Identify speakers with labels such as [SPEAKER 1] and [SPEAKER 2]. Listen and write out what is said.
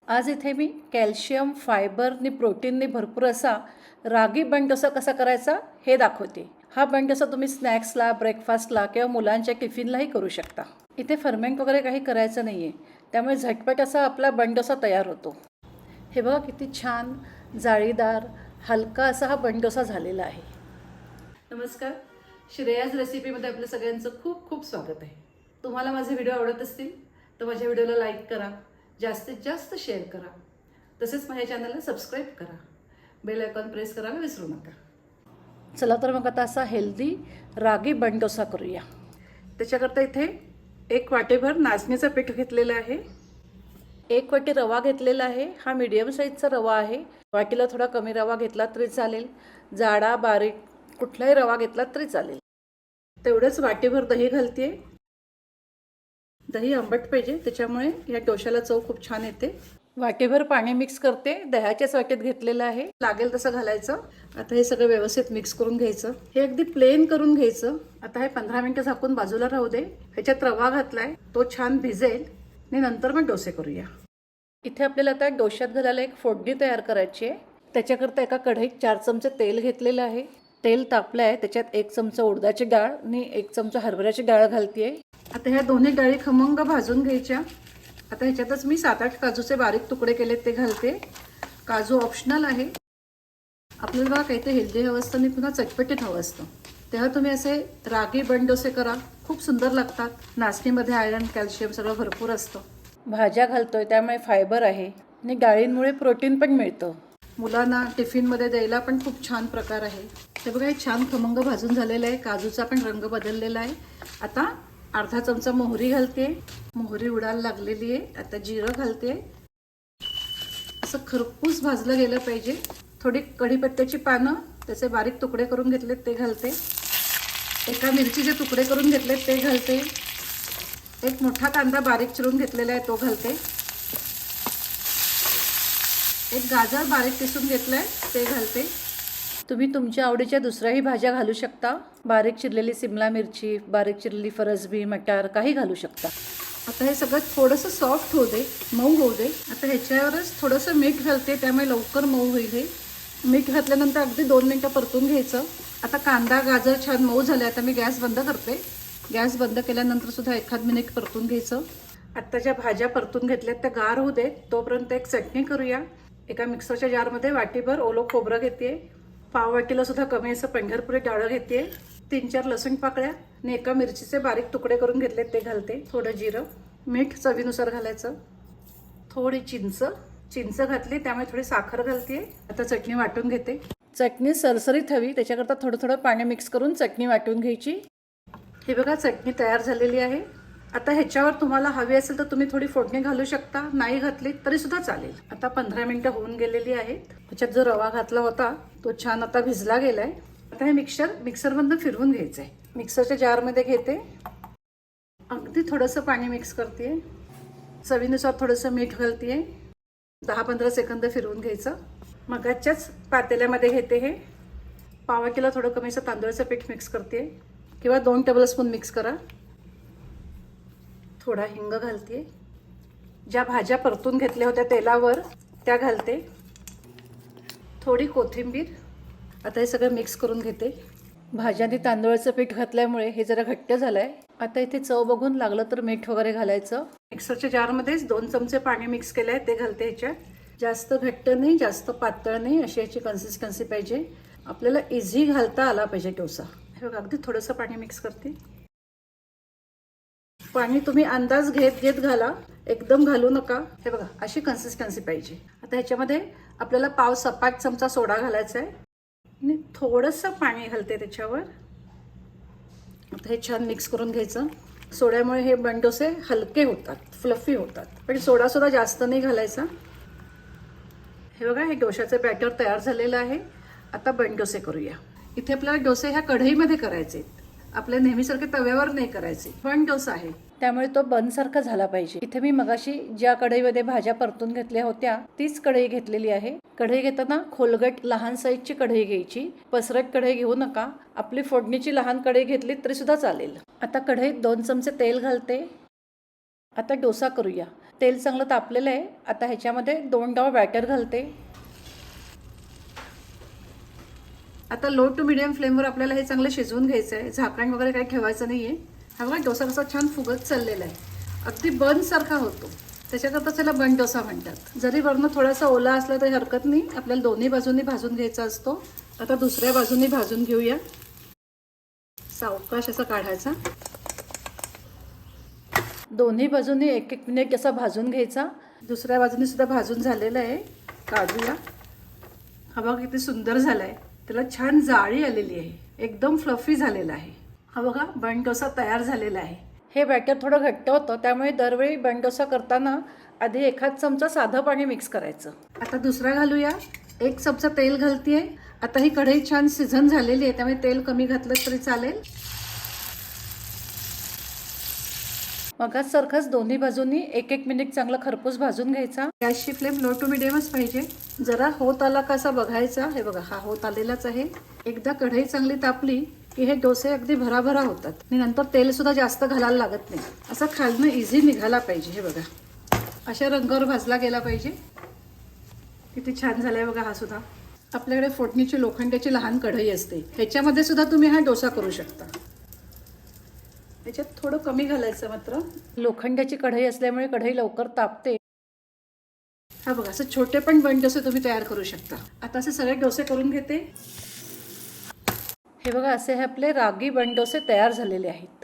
[SPEAKER 1] आज इथे मी calcium, fibre आणि प्रोटीनने भरपूर असा रागी बन डोसा कसा करायचा हे दाखवते. हा बन डोसा तुम्ही स्नॅक्सला, ब्रेकफास्टला किंवा मुलांच्या टिफिनलाही करू शकता. इथे फर्मेंट वगैरे काही करायचं नाही आहे, त्यामुळे झटपट असा आपला बन डोसा तयार होतो. हे बघा किती छान जाळीदार हलका असा हा बन डोसा झालेला आहे. नमस्कार, श्रेयाज रेसिपीमध्ये आपलं सगळ्यांचं खूप खूप स्वागत आहे. तुम्हाला माझे व्हिडिओ आवडत असतील तर माझ्या व्हिडिओला लाईक करा, जास्तीत जास्त शेअर करा, तसेच माझ्या चॅनलला सबस्क्राईब करा, बेल आयकॉन प्रेस करायला विसरू नका. चला तर मग आता असा हेल्दी रागी बन डोसा करूया. त्याच्याकरता इथे 1 वाटीभर नाचणीचं पीठ घेतलेलं आहे, 1 वाटी रवा घेतलेला आहे. हा मीडियम साईजचा रवा आहे. वाटीला थोडा कमी रवा घेतला तरी चालेल, जाडा बारीक कुठलाही रवा घेतला तरी चालेल. तेवढंच वाटीभर दही घालते. दही आंबट पाहिजे, त्याच्यामुळे या डोशाला चव खूप छान येते. वाटीभर पाणी मिक्स करते, दह्याच्याच वाटीत घेतलेलं आहे, लागेल तसं घालायचं. आता हे सगळं व्यवस्थित मिक्स करून घ्यायचं. हे अगदी प्लेन करून घ्यायचं. आता हे 15 मिनिटं झाकून बाजूला राहू दे. ह्याच्यात रवा घातलाय, तो छान भिजेल आणि नंतर मग डोसे करूया. इथे आपल्याला आता डोशात घालायला एक फोडणी तयार करायची आहे. त्याच्याकरता एका कढईत 4 चमचे तेल घेतलेलं आहे. तेल तापलं आहे, त्याच्यात 1 चमचा उडदाची डाळ आणि 1 चमचा हरभऱ्याची डाळ घालते. आता ह्या दोन्ही डाळी खमंग भाजून घ्यायच्या. आता ह्याच्यातच मी 7-8 काजूचे बारीक तुकडे केलेत ते घालते. काजू ऑप्शनल आहे. आपल्याला बघा काही ते हेल्दी हवं असतं आणि पुन्हा चटपटीत हवं असतं, तेव्हा तुम्ही असे रागी बन डोसे करा, खूप सुंदर लागतात. नाचणीमध्ये आयरन, कॅल्शियम सगळं भरपूर असतं. भाज्या घालतोय त्यामुळे फायबर आहे आणि डाळींमुळे प्रोटीन पण मिळतं. मुलांना टिफिनमध्ये द्यायला पण खूप छान प्रकार आहे. हे बघा, हे छान खमंग भाजून झालेलं आहे. काजूचा पण रंग बदललेला आहे. आता अर्धा चमचा मोहरी घालते. मोहरी उडायला लागलेली आहे. आता जिरं घालते. असं खरपूस भाजलं गेलं पाहिजे. थोडी कढीपत्त्याची पानं त्याचे बारीक तुकडे करून घेतलेत ते घालते. एका मिरचीचे तुकडे करून घेतलेत ते घालते. एक मोठा कांदा बारीक चिरून घेतलेला आहे तो घालते. एक गाजर बारीक किसून घेतलाय ते घालते. तुम्ही तुमच्या आवडीच्या दुसऱ्याही भाज्या घालू शकता. बारीक चिरलेली सिमला मिरची, बारीक चिरलेली फरसबी, मटार काही घालू शकता. आता हे सगळं थोडंसं सॉफ्ट होऊ दे, मऊ होऊ दे. आता ह्याच्यावरच थोडंसं मीठ घालते, त्यामुळे लवकर मऊ होईल. हे मीठ घातल्यानंतर अगदी 2 मिनिटं परतून घ्यायचं. आता कांदा गाजर छान मऊ झाले. आता मी गॅस बंद करते. गॅस बंद केल्यानंतर सुद्धा 1 मिनिट परतून घ्यायचं. आता ज्या भाज्या परतून घेतल्यात त्या गार होऊ देत, तोपर्यंत एक चटणी करूया. एका मिक्सरच्या जारमध्ये वाटीभर ओलं खोबरं घेते. पाव वाटीला सुद्धा कमी असं पंढरपुरी डाळं घेते. 3-4 लसूण पाकळ्या आणि एका मिरचीचे बारीक तुकडे करून घेतलेत ते घालते. थोडं जिरं, मीठ चवीनुसार घालायचं. थोडी चिंच घातली, त्यामुळे थोडी साखर घालते. आता चटणी वाटून घेते. चटणी सरसरीत हवी, त्याच्याकरता थोडं थोडं पाणी मिक्स करून चटणी वाटून घ्यायची. हे बघा, चटणी तयार झालेली आहे. आता ह्याच्यावर तुम्हाला हवी असेल तर तुम्ही थोडी फोडणी घालू शकता, नाही घातली तरी सुद्धा चालेल. आता 15 मिनिटं होऊन गेलेली आहेत. त्याच्यात जो रवा घातला होता तो छान आता भिजला गेलाय. आता हे मिक्सरमधून फिरवून घ्यायचं आहे. मिक्सरच्या जारमध्ये घेते. अगदी थोडंसं पाणी मिक्स करते. चवीनुसार थोडंसं मीठ घालते. 10-15 सेकंद फिरवून घ्यायचं. मगाच्याच पातेल्यामध्ये घेते. हे पाव वाटीला थोडं कमी असं तांदळाचं पीठ मिक्स करते, किंवा 2 टेबलस्पून मिक्स करा. थोडा हिंग घालते. ज्या भाज्या परतून घेतल्या होत्या तेलावर त्या घालते. थोडी कोथिंबीर. आता हे सगळं मिक्स करून घेते. भाज्यांनी तांदूळाचं पीठ घातल्यामुळे हे जरा घट्ट झालंय. आता इथे चव बघून लागलं तर मीठ वगैरे घालायचं. मिक्सरच्या जारमध्येच 2 चमचे पाणी मिक्स केलंय ते घालते ह्याच्यात. जास्त घट्ट नाही, जास्त पातळ नाही, अशी याची कन्सिस्टन्सी पाहिजे. आपल्याला इझी घालता आला पाहिजे डोसा. हे बघा, अगदी थोडंसं पाणी मिक्स करते. पाणी तुम्ही अंदाज घेत घेत घाला, एकदम घालू नका. हे बघा, अशी कन्सिस्टन्सी पाहिजे. आता ह्याच्यामध्ये आपल्याला पाव सपाट चमचा सोडा घालायचा आहे आणि थोडंसं पाणी घालते त्याच्यावर. आता हे छान मिक्स करून घ्यायचं. सोड्यामुळे हे बन डोसे हलके होतात, फ्लफी होतात, पण सोडा सुद्धा जास्त नाही घालायचा. हे बघा, हे डोशाचं बॅटर तयार झालेलं आहे. आता बन डोसे करूया. इथे आपल्याला डोसे ह्या कढईमध्ये करायचे, आपल्या नेहमीसारखे तव्यावर नाही करायचे. बन डोसा आहे त्यामुळे तो बनसारखा झाला पाहिजे. इथे मी मगाशी ज्या कढईमध्ये भाज्या परतून घेतल्या होत्या तीच कढई घेतलेली आहे. कढई घेताना खोलगट लहान साईजची कढई घ्यायची, पसरट कढई घेऊ नका. आपली फोडणीची लहान कढई घेतली तरी सुद्धा चालेल. आता कढईत 2 चमचे तेल घालते. आता डोसा करूया. तेल चांगलं तापलेलं आहे. आता ह्याच्यामध्ये 2 डाव बॅटर घालते. आता लो टू मिडियम फ्लेमवर आपल्याला हे चांगलं शिजवून घ्यायचं आहे. झाकण वगैरे काही ठेवायचं नाही आहे. हा बघा डोसा कसा छान फुगत चाललेला आहे. अगदी बनसारखा होतो. त्याच्याकरता त्याला बन डोसा म्हणतात. जरी वरनं थोडासा ओला असला तरी हरकत नाही. आपल्याला दोन्ही बाजूंनी भाजून घ्यायचा असतो. आता दुसऱ्या बाजूनी भाजून घेऊया. सावकाश असा काढायचा. दोन्ही बाजूंनी 1-1 मिनिट असा भाजून घ्यायचा. दुसऱ्या बाजूनी सुद्धा भाजून झालेलं आहे. काढूया. हा बघा किती सुंदर झाला आहे. त्याला छान जाळी आलेली आहे. एकदम फ्लफी झालेला आहे. हा बघा बन डोसा तयार झालेला आहे. हे बॅटर थोडं घट्ट होतं, त्यामुळे दरवेळी बन डोसा करताना आधी एखाद चमचा साधं पाणी मिक्स करायचं. आता दुसरा घालूया. 1 चमचा तेल घालतेय. आता ही कढई छान शिजन झालेली आहे, त्यामुळे तेल कमी घातलं तरी चालेल. मगाच सारखंच दोन्ही बाजूंनी 1-1 मिनिट चांगला खरपूस भाजून घ्यायचा. गॅसची फ्लेम लो टू मिडियमच पाहिजे. जरा होत आला कसा बघायचा. हे बघा हा होत आलेलाच आहे. एकदा कढई चांगली तापली की हे डोसे अगदी भराभरा होतात आणि नंतर तेल सुद्धा जास्त घालायला लागत नाही. असा खालनं इझी निघाला पाहिजे. हे बघा अशा रंगावर भाजला गेला पाहिजे. किती छान झालाय बघा हा सुद्धा. आपल्याकडे फोडणीची लोखंडाची लहान कढई असते, ह्याच्यामध्ये सुद्धा तुम्ही हा डोसा करू शकता. त्याच्यात थोडं कमी घालायचं मात्र. लोखंडाची कढई असल्यामुळे कढई लवकर तापते. हा बघा असं छोटे पण बन डोसे तुम्ही तयार करू शकता. आता असे सगळे डोसे करून घेते. हे बघा असे हे आपले रागी बन डोसे तयार झालेले आहेत.